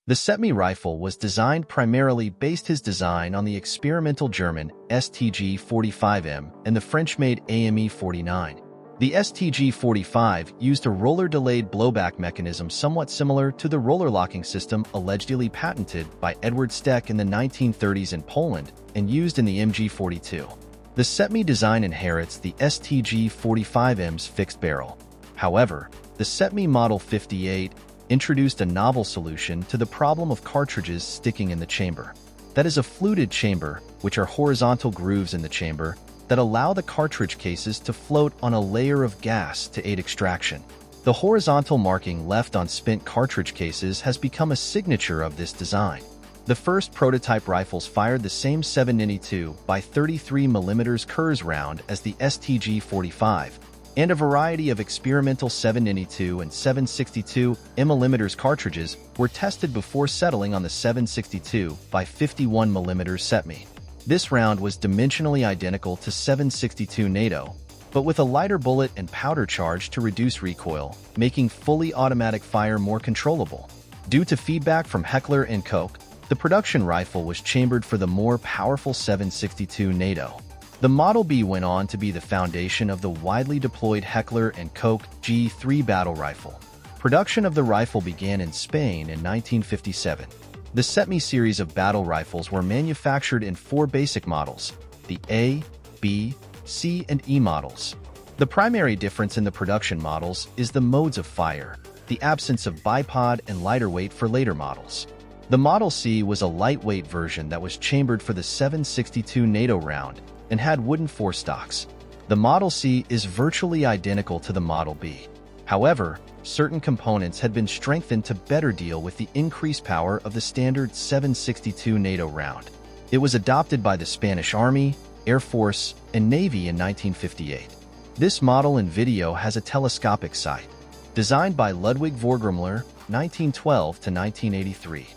The CETME rifle was designed primarily based his design on the experimental German StG 45M and the French-made AME 49. The StG 45 used a roller-delayed blowback mechanism somewhat similar to the roller locking system allegedly patented by Edward Stecke in the 1930s in Poland and used in the MG 42. The CETME design inherits the StG 45M's fixed barrel. However, the CETME Model 58 introduced a novel solution to the problem of cartridges sticking in the chamber. That is a fluted chamber, which are horizontal grooves in the chamber that allow the cartridge cases to float on a layer of gas to aid extraction. The horizontal marking left on spent cartridge cases has become a signature of this design. The first prototype rifles fired the same 7.92 by 33mm Kurz round as the StG 45, and a variety of experimental 7.92 and 7.62 mm cartridges were tested before settling on the 7.62 by 51mm CETME. This round was dimensionally identical to 7.62 NATO, but with a lighter bullet and powder charge to reduce recoil, making fully automatic fire more controllable. Due to feedback from Heckler & Koch, the production rifle was chambered for the more powerful 7.62 NATO. The Model B went on to be the foundation of the widely deployed Heckler & Koch G3 battle rifle. Production of the rifle began in Spain in 1957. The CETME series of battle rifles were manufactured in 4 basic models, the A, B, C, and E models. The primary difference in the production models is the modes of fire, the absence of bipod and lighter weight for later models. The Model C was a lightweight version that was chambered for the 7.62 NATO round and had wooden forestocks. The Model C is virtually identical to the Model B. However, certain components had been strengthened to better deal with the increased power of the standard 7.62 NATO round. It was adopted by the Spanish Army, Air Force, and Navy in 1958. This model in video has a telescopic sight. Designed by Ludwig Vorgrummler, 1912 to 1983.